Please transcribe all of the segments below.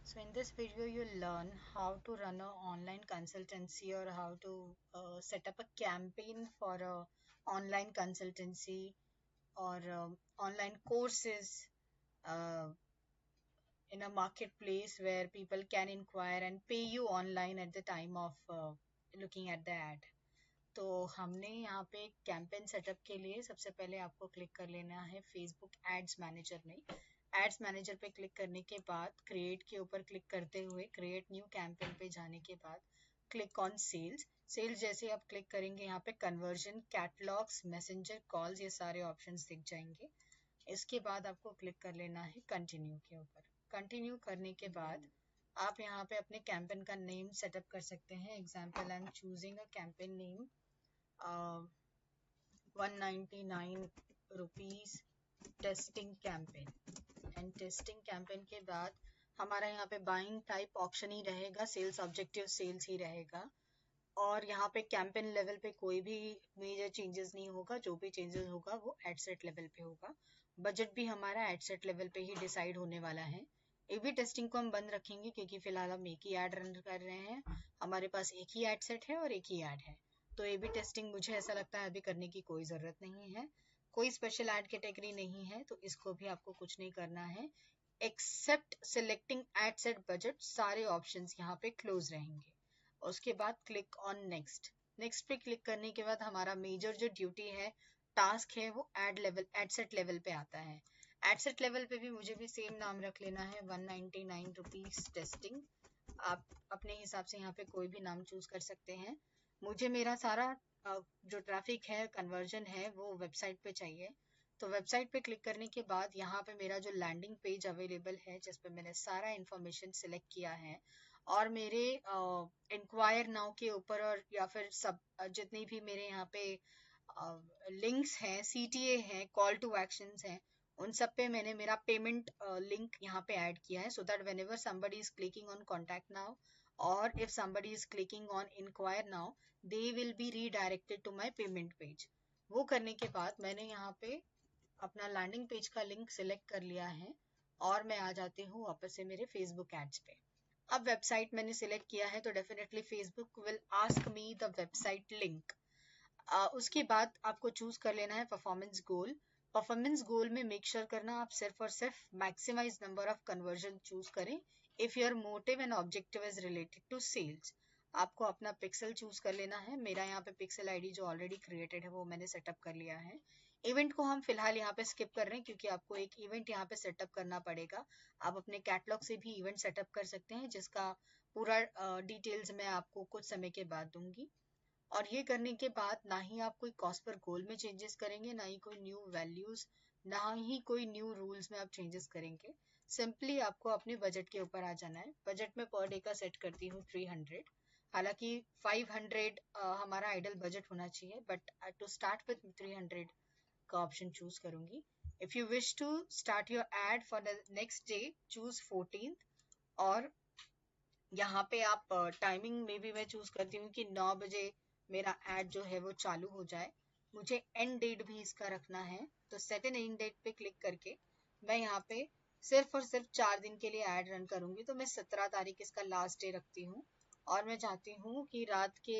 So in this video, you'll learn how to run an online consultancy or how to set up a campaign for a online consultancy or online courses uh, in a marketplace where people can inquire and pay you online at the time of looking at the ad. तो हमने यहाँ पे campaign setup के लिए सबसे पहले आपको click कर लेना है फेसबुक एड्स मैनेजर में। एड्स मैनेजर पे क्लिक करने के बाद क्रिएट के ऊपर क्लिक करते हुए क्रिएट न्यू कैंपेन पे जाने के बाद क्लिक ऑन सेल्स। सेल्स जैसे आप क्लिक करेंगे यहाँ पे कन्वर्जन, कैटलॉग्स, मैसेंजर कॉल्स, ये सारे ऑप्शंस दिख जाएंगे। इसके बाद आपको क्लिक कर लेना है कंटिन्यू के ऊपर। कंटिन्यू करने के बाद आप यहाँ पे अपने कैंपेन का नेम सेटअप कर सकते हैं। Example I am choosing a campaign name 199 rupees testing campaign. And testing campaign के बाद हमारा यहाँ पे बाइंग टाइप ऑप्शन ही रहेगा, सेल्स ऑब्जेक्टिव सेल्स ही रहेगा। और यहाँ पे कैंपेन लेवल पे कोई भी मेजर चेंजेस नहीं होगा, जो भी चेंजेस होगा वो एडसेट लेवल पे होगा। बजट भी हमारा एडसेट लेवल पे ही डिसाइड होने वाला है। ए बी टेस्टिंग को हम बंद रखेंगे क्योंकि फिलहाल हम एक ही ऐड रन कर रहे हैं, हमारे पास एक ही एड सेट है और एक ही ऐड है। तो ए बी टेस्टिंग मुझे ऐसा लगता है अभी करने की कोई ज़रूरत नहीं है। कोई स्पेशल ऐड कैटेगरी नहीं है तो इसको भी आपको कुछ नहीं करना है except selecting ad set budget. सारे ऑप्शंस यहाँ पे क्लोज रहेंगे। उसके बाद क्लिक ऑन नेक्स्ट। नेक्स्ट पे क्लिक करने के बाद हमारा मेजर जो ड्यूटी है, टास्क है, वो एड सेट लेवल पे आता है। एड सेट लेवल पे भी मुझे भी सेम नाम रख लेना है 199 रुपीज टेस्टिंग। आप अपने हिसाब से यहाँ पे कोई भी नाम चूज कर सकते हैं। मुझे मेरा सारा जो ट्रैफिक है, कन्वर्जन है, वो वेबसाइट पे चाहिए। तो वेबसाइट पे क्लिक करने के बाद यहाँ पे मेरा जो लैंडिंग पेज अवेलेबल है जिस पे मैंने सारा इंफॉर्मेशन सिलेक्ट किया है और मेरे इंक्वायर नाउ के ऊपर और या फिर सब जितनी भी मेरे यहाँ पे लिंक्स हैं, सीटीए हैं, कॉल टू एक्शंस हैं, उन सब पे मैंने मेरा पेमेंट लिंक यहाँ पे ऐड किया है, so that whenever somebody is clicking on contact now or if somebody is clicking on inquire now, they will be redirected to my payment page. वो करने के बाद मैंने यहाँ पे अपना लैंडिंग पेज का लिंक सिलेक्ट कर लिया है और मैं आ जाती हूँ वापस से मेरे फेसबुक एड्स पे। अब वेबसाइट मैंने सिलेक्ट किया है तो definitely Facebook will ask me the website link. उसके बाद आपको चूज कर लेना है परफॉर्मेंस गोल। परफॉर्मेंस गोल में मेक श्योर करना आप सिर्फ और सिर्फ maximize number of conversion choose करें if your motive and objective is related to sales. आपको अपना पिक्सल चूज कर लेना है। मेरा यहाँ पे पिक्सल आईडी जो ऑलरेडी क्रिएटेड है वो मैंने सेटअप कर लिया है। इवेंट को हम फिलहाल यहाँ पे स्किप कर रहे हैं क्योंकि आपको एक इवेंट यहाँ पे सेटअप करना पड़ेगा। आप अपने कैटलॉग से भी इवेंट सेटअप कर सकते हैं जिसका पूरा डिटेल्स मैं आपको कुछ समय के बाद दूंगी। और ये करने के बाद ना ही आप कोई कॉस्ट पर गोल में चेंजेस करेंगे, ना ही कोई न्यू वैल्यूज, ना ही कोई न्यू रूल्स में आप चेंजेस करेंगे। सिंपली आपको अपने बजट के ऊपर आ जाना है। बजट में पर डे का सेट करती हूँ 300। हालांकि 500 हमारा आइडल बजट होना चाहिए, बट टू स्टार्ट विथ 300 का ऑप्शन चूज करूंगी। If you wish to start your ad for the next day, choose 14। और यहाँ पे आप टाइमिंग में भी मैं चूज करती हूँ कि 9 बजे मेरा एड जो है वो चालू हो जाए। मुझे एंड डेट भी इसका रखना है, तो सेट एन एंड डेट पे क्लिक करके मैं यहाँ पे सिर्फ और सिर्फ 4 दिन के लिए एड रन करूंगी। तो मैं 17 तारीख इसका लास्ट डे रखती हूँ और मैं चाहती हूँ कि रात के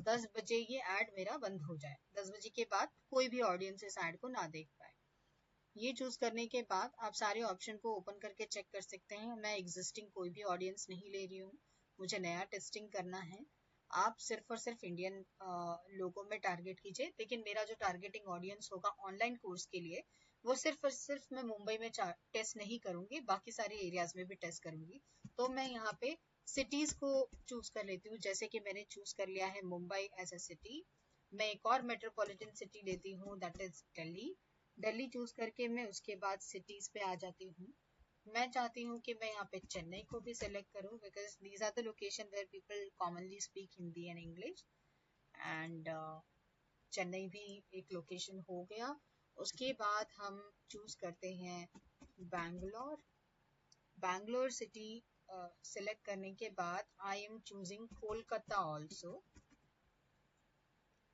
10 बजे ये एड मेरा बंद हो जाए। 10 बजे के बाद कोई भी ऑडियंस इस एड को ना देख पाए। ये चूज करने के बाद आप सारे ऑप्शन को ओपन करके चेक कर सकते हैं। मैं एग्जिस्टिंग कोई भी ऑडियंस नहीं ले रही हूँ, मुझे नया टेस्टिंग करना है। आप सिर्फ और सिर्फ इंडियन लोगों में टारगेट कीजिए, लेकिन मेरा जो टारगेटिंग ऑडियंस होगा ऑनलाइन कोर्स के लिए वो सिर्फ और सिर्फ मैं मुंबई में टेस्ट नहीं करूंगी, बाकी सारे एरियाज में भी टेस्ट करूंगी। तो मैं यहाँ पे सिटीज को चूज कर लेती हूँ। जैसे कि मैंने चूज कर लिया है मुंबई एज अ सिटी। मैं एक और मेट्रोपॉलिटन सिटी लेती हूँ, that is Delhi. Delhi choose करके मैं उसके बाद सिटीज पे आ जाती हूँ। मैं चाहती हूँ कि मैं यहाँ पे चेन्नई को भी सिलेक्ट करूँ because these are the location where people commonly speak Hindi and English. And Chennai भी एक लोकेशन हो गया। उसके बाद हम चूज करते हैं बैंगलोर। बैंगलोर सिटी सिलेक्ट करने के बाद I am choosing Kolkata also,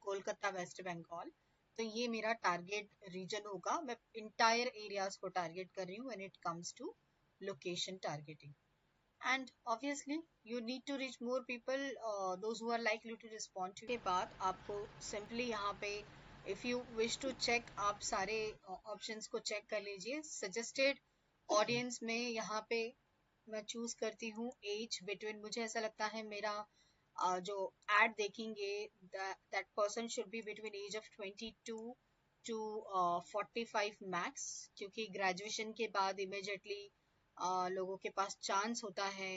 Kolkata West Bengal. तो ये मेरा टारगेट रीजन होगा। मैं इंटायर एरियाज को टारगेट कर रही हूँ when it comes to location targeting. And obviously you need to reach more people, those who are likely to respond to. के बाद आपको simply यहाँ पे if you wish to check, आप सारे options को check कर लीजिए. Suggested audience में यहाँ पे मैं choose करती हूँ age between, मुझे ऐसा लगता है मेरा जो ad देखेंगे that person should be between age of 22 to 45 max, क्योंकि graduation के बाद immediately लोगों के पास चांस होता है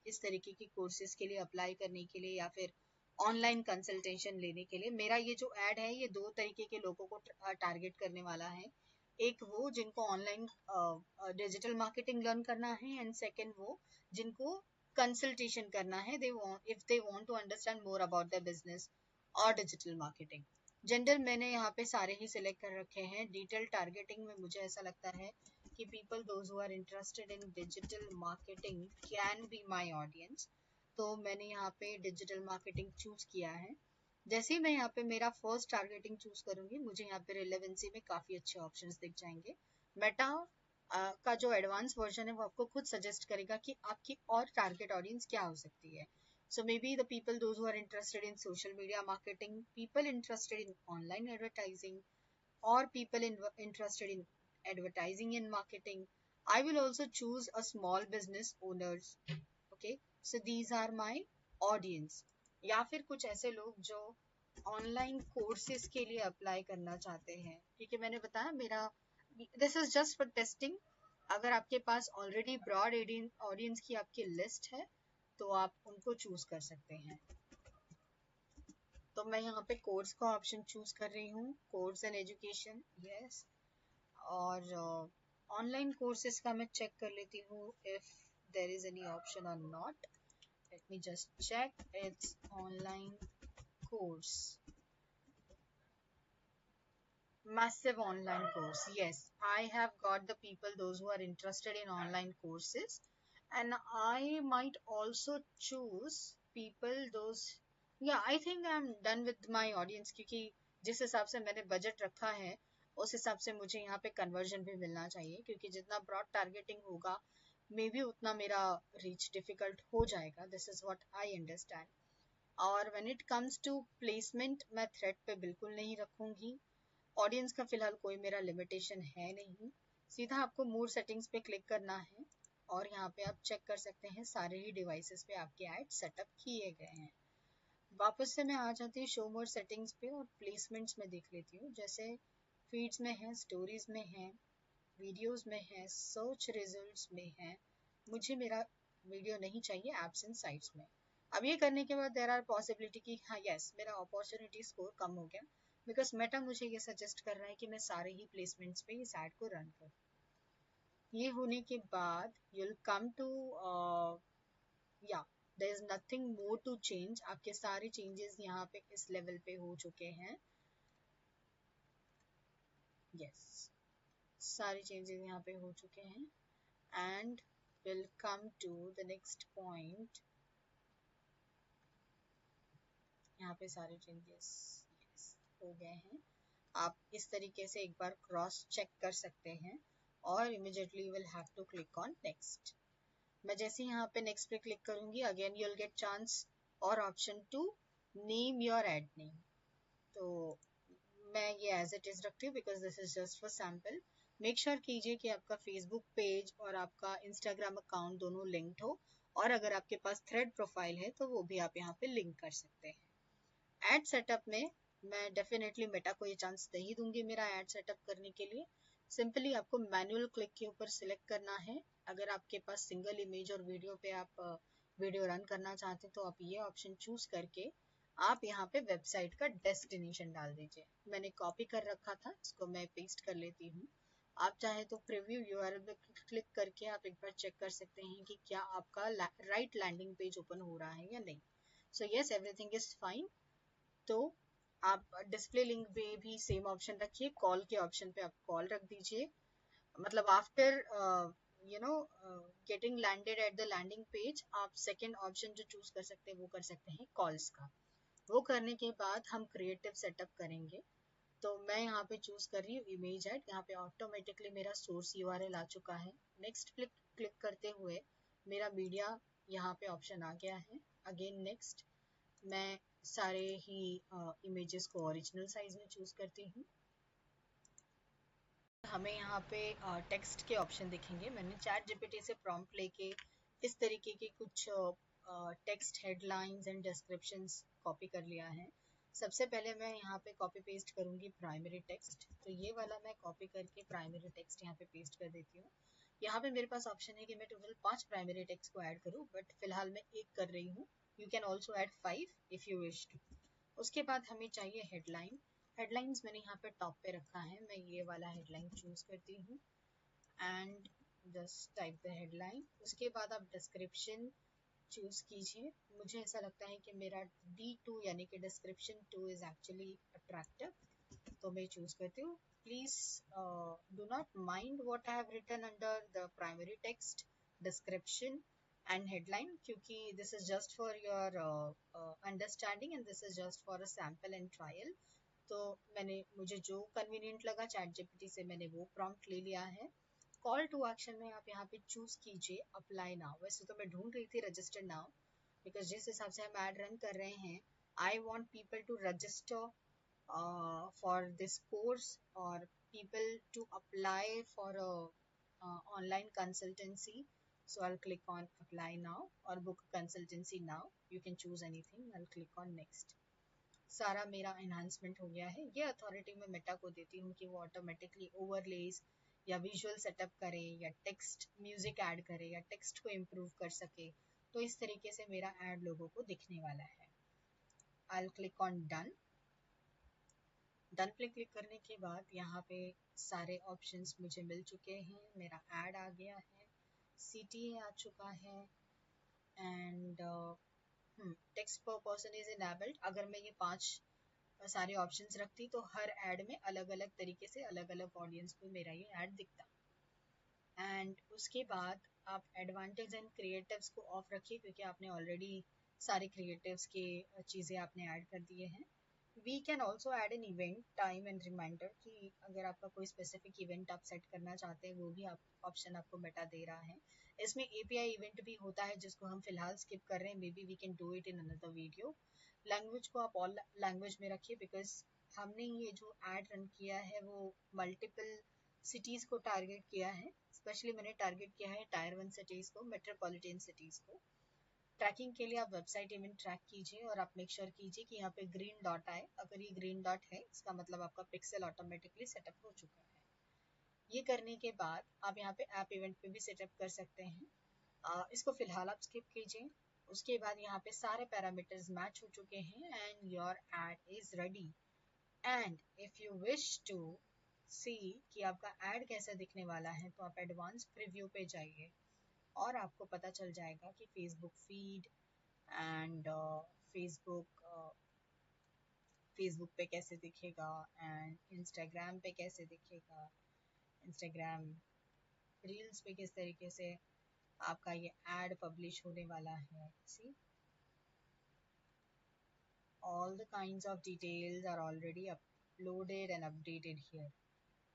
इस तरीके की कोर्सेज के लिए अप्लाई करने के लिए या फिर ऑनलाइन कंसल्टेशन लेने के लिए. मेरा ये जो ऐड है ये दो तरीके के लोगों को टारगेट करने वाला है. एक वो जिनको ऑनलाइन डिजिटल मार्केटिंग लर्न करना है, एंड सेकंड वो जिनको कंसल्टेशन करना है, if they want to understand more about the business और डिजिटल मार्केटिंग. जेंडर मैंने यहाँ पे सारे ही सिलेक्ट कर रखे हैं. डिटेल टारगेटिंग में मुझे ऐसा लगता है कि people those who are interested in digital marketing can be my audience. तो मैंने यहाँ पे डिजिटल मार्केटिंग चूज किया है. जैसे ही मैं यहाँ पे मेरा फर्स्ट टारगेटिंग चूज करूंगी, मुझे यहाँ पे रिलेवेंसी में काफी अच्छे ऑप्शंस दिख जाएंगे. मेटा का जो एडवांस वर्जन है वो आपको खुद सजेस्ट करेगा कि आपकी और टारगेट ऑडियंस क्या हो सकती है. So maybe the people those who are interested in social media marketing, people interested in online advertising, or people interested in advertising and marketing. I will also choose a small business owners. Okay, so these are my audience. या फिर कुछ ऐसे लोग जो online courses के लिए apply करना चाहते हैं, क्योंकि मैंने बताया मेरा this is just for testing. अगर आपके पास ऑलरेडी ब्रॉड ऑडियंस की आपकी लिस्ट है तो आप उनको चूज कर सकते हैं. तो मैं यहाँ पे कोर्स का ऑप्शन चूज कर रही हूँ, कोर्स एंड एजुकेशन, यस. और ऑनलाइन कोर्सेज का मैं चेक कर लेती हूँ if there is any option और not. Let me just check. It's online course, massive online course. Yes, I have got the people those who are interested in online courses, and I might also choose people those, yeah, I think I'm done with my audience, क्योंकि जिस हिसाब से मैंने budget रखा है उस हिसाब से मुझे यहाँ पे कन्वर्जन भी मिलना चाहिए, क्योंकि जितना ब्रॉड टारगेटिंग होगा मे बी उतना मेरा रीच डिफिकल्ट हो जाएगा. This is what I understand. और when it comes to placement, मैं थ्रेड पे बिल्कुल नहीं रखूंगी. ऑडियंस का फिलहाल कोई मेरा लिमिटेशन है नहीं. सीधा आपको मोर सेटिंग्स पे क्लिक करना है और यहाँ पे आप चेक कर सकते हैं सारे ही डिवाइसेस पे आपके ऐड सेटअप किए गए हैं. वापस से मैं आ जाती हूँ शो मोर सेटिंग्स पे और प्लेसमेंट्स में देख लेती हूँ. जैसे फीड्स में है, स्टोरीज में है, वीडियोस में है, सर्च रिजल्ट्स में है. मुझे मेरा वीडियो नहीं चाहिए एप्स एंड साइट्स में. अब ये करने के बाद देयर आर पॉसिबिलिटी कि हाँ यस मेरा अपॉर्चुनिटी स्कोर कम हो गया, बिकॉज मेटा मुझे ये सजेस्ट कर रहा है कि मैं सारे ही प्लेसमेंट्स पे इस ऐड को रन करूँ. ये होने के बाद you'll come to yeah, there is nothing more to change. आपके सारे चेंजेस यहाँ पे इस लेवल पे हो चुके हैं. yes, सारे चेंजेस यहाँ पे हो चुके हैं. and we'll come to the next point. यहाँ पे सारे चेंजेस हो गए हैं. आप इस तरीके से एक बार क्रॉस चेक कर सकते हैं और immediately will have to click on next. मैं जैसे यहाँ पे नेक्स्ट पे क्लिक करूंगी, अगेन यूल गेट चांस और option to name your ad name. तो मैं ये एज इट इज रखती हूँ because this is just for sample. Make sure कीजिए कि आपका फेसबुक पेज और आपका इंस्टाग्राम अकाउंट दोनों लिंक्ड हो, और अगर आपके पास थ्रेड प्रोफाइल है तो वो भी आप यहाँ पे लिंक कर सकते हैं. एड सेटअप में मैं डेफिनेटली मेटा को ये चांस नहीं दूंगी मेरा ऐड सेटअप करने के लिए. सिंपली आपको मैनुअल क्लिक के ऊपर सिलेक्ट करना है. अगर आपके पास सिंगल इमेज और वीडियो पे आप वीडियो रन करना चाहते हैं तो आप ये ऑप्शन चूज करके आप यहाँ पे वेबसाइट का डेस्टिनेशन डाल दीजिए. मैंने कॉपी कर रखा था, इसको मैं पेस्ट कर लेती हूँ. आप चाहे तो प्रीव्यू यूआरएल पे क्लिक करके आप एक बार चेक कर सकते हैं कि क्या आपका राइट लैंडिंग पेज ओपन हो रहा है या नहीं. So yes, everything is fine. तो आप डिस्प्ले लिंक पे भी सेम ऑप्शन रखिए. कॉल के ऑप्शन पे आप कॉल रख दीजिए. मतलब after getting landed at the landing page आप सेकंड ऑप्शन जो चूज कर सकते हैं वो कर सकते हैं कॉल्स का. वो करने के बाद हम क्रिएटिव सेटअप करेंगे. तो मैं यहाँ पे चूज कर रही हूँ इमेज ऐड। यहाँ पे ऑटोमेटिकली मेरा सोर्स यूआरएल आ चुका है। नेक्स्ट क्लिक करते हुए मेरा मीडिया यहाँ पे ऑप्शन आ गया है। अगेन नेक्स्ट मैं सारे ही इमेजेस को ओरिजिनल साइज में चूज करती हूँ। हमें यहाँ पे टेक्स्ट के ऑप्शन दिखेंगे। मैंने चैट जीपीटी से प्रॉम्प्ट लेके इस तरीके के कुछ text headlines and descriptions copy कर लिया है। सबसे पहले मैं यहाँ पे कॉपी पेस्ट करूँगी प्राइमरी टेक्स्ट। तो ये वाला मैं कॉपी करके प्राइमरी टेक्स्ट यहाँ पे पेस्ट कर देती हूँ। यहाँ पे मेरे पास ऑप्शन है कि मैं टोटल 5 प्राइमरी टेक्स्ट को ऐड करूँ, बट फिलहाल मैं एक कर रही हूँ। You can also add 5 if you wish to. उसके बाद हमें चाहिए हेडलाइन। हेडलाइंस मैंने यहाँ पे टॉप पे रखा है। मैं ये वाला हेडलाइन चूज करती हूँ and just type the headline. उसके बाद आप डिस्क्रिप्शन चूज कीजिए। मुझे ऐसा लगता है कि मेरा D2 यानी कि डिस्क्रिप्शन 2 इज एक्चुअली अट्रैक्टिव, तो मैं चूज करती हूँ। Please do not mind what I have written under the primary text, description and headline, क्योंकि this is just for your understanding and this is just for a sample and trial. तो मुझे जो convenient लगा chat GPT से मैंने वो prompt ले लिया है। कॉल टू एक्शन में आप यहाँ पे चूज कीजिए अप्लाई नाउ। वैसे तो मैं ढूंढ रही थी रजिस्टर नाउ, बिकॉज जिस हिसाब से हम ऐड रन कर रहे हैं, I want people to register for this course और people to apply for online consultancy. So I'll click on apply now or book consultancy now. You can choose anything. I'll click on next. सारा मेरा enhancement हो गया है। ये authority मैं Meta को देती हूँ कि वो ऑटोमेटिकली ओवरलेस या विजुअल सेटअप करे या टेक्स्ट म्यूजिक ऐड करे या टेक्स्ट को इम्प्रूव कर सके। तो इस तरीके से मेरा ऐड लोगों को दिखने वाला है। I click on done. Done पे क्लिक करने के बाद यहाँ पे सारे ऑप्शंस मुझे मिल चुके हैं। मेरा ऐड आ गया है, CTA आ चुका है एंड टेक्स्ट पर पर्सन इज इनेबल्ड। अगर मैं ये 5 सारे ऑप्शंस रखती तो हर ऐड में अलग अलग तरीके से अलग अलग ऑडियंस को मेरा ये ऐड दिखता। एंड उसके बाद आप एडवांटेज एंड क्रिएटिव्स को ऑफ रखिए, क्योंकि आपने ऑलरेडी सारे क्रिएटिव्स के चीज़ें आपने ऐड कर दिए हैं। We can also add an event time and reminder, कि अगर आपका कोई स्पेसिफिक इवेंट आप सेट करना चाहते हैं वो भी आप ऑप्शन आपको बेटा दे रहा है। इसमें API इवेंट भी होता है जिसको हम फिलहाल स्किप कर रहे हैं। Maybe we can do it in another video. Language को आप ऑल लैंग्वेज में रखिए, बिकॉज हमने ये जो ऐड रन किया है वो मल्टीपल सिटीज़ को टारगेट किया है। स्पेशली मैंने टारगेट किया है टायर 1 सिटीज़ को, मेट्रोपॉलिटन सिटीज़ को। ट्रैकिंग के लिए आप वेबसाइट इवेंट ट्रैक कीजिए और आप मेक श्योर कीजिए कि यहाँ पे ग्रीन डॉट आए। अगर ये ग्रीन डॉट है इसका मतलब आपका पिक्सल ऑटोमेटिकली सेटअप हो चुका है। ये करने के बाद आप यहाँ पे ऐप इवेंट पे भी सेटअप कर सकते हैं। इसको फिलहाल आप स्किप कीजिए। उसके बाद यहाँ पे सारे पैरामीटर्स मैच हो चुके हैं and your ad is ready. And if you wish to see कि आपका ऐड कैसा दिखने वाला है, तो आप एडवांस प्रीव्यू पे जाइए और आपको पता चल जाएगा कि फेसबुक फीड एंड फेसबुक पे कैसे दिखेगा एंड इंस्टाग्राम पे कैसे दिखेगा, इंस्टाग्राम रील्स पे किस तरीके से आपका ये ऐड पब्लिश होने वाला है। सी all the kinds of details are already uploaded and updated here.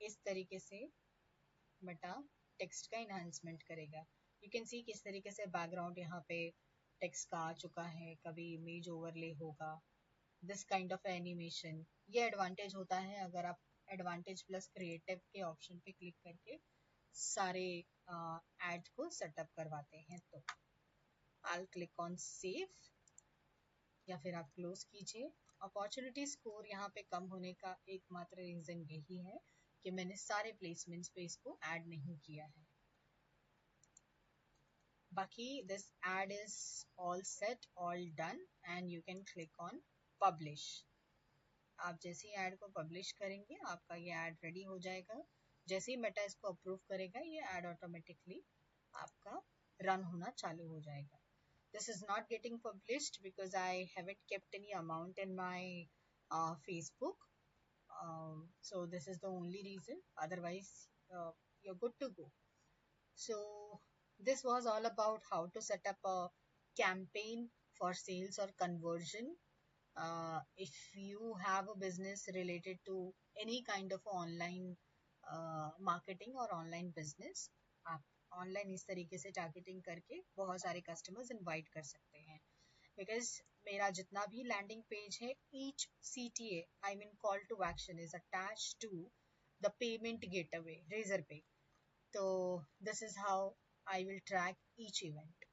इस तरीके से मेटा टेक्स्ट का इन्हांसमेंट करेगा। यू कैन सी किस तरीके से बैकग्राउंड यहाँ पे टेक्स्ट का आ चुका है, कभी इमेज ओवरले होगा, दिस काइंड ऑफ एनिमेशन। ये एडवांटेज होता है अगर आप एडवांटेज प्लस क्रिएटिव के ऑप्शन पे क्लिक करके सारे एड को सेटअप करवाते हैं। तो आई क्लिक ऑन सेव या फिर आप क्लोज कीजिए। अपॉर्चुनिटी स्कोर यहाँ पे कम होने का एकमात्र रीजन यही है कि मैंने सारे प्लेसमेंट्स पे इसको ऐड नहीं किया है। बाकी this ad is all set, all done and you can click on publish. आप जैसे ही ऐड को पब्लिश करेंगे आपका ये ऐड रेडी हो जाएगा। जैसे ही मेटा इसको अप्रूव करेगा ये ऐड ऑटोमेटिकली आपका रन होना चालू हो जाएगा। This is not getting published because I haven't kept any amount in my Facebook. So this is the only reason. Otherwise, you're good to go. So this was all about how to set up a campaign for sales or conversion If you have a business related to any kind of online marketing और online business, आप online इस तरीके से targeting करके बहुत सारे customers invite कर सकते हैं. बिकॉज मेरा जितना भी लैंडिंग पेज है, each CTA, I mean call to action, is attach to the payment gateway Razorpay. तो this is how I will track each event.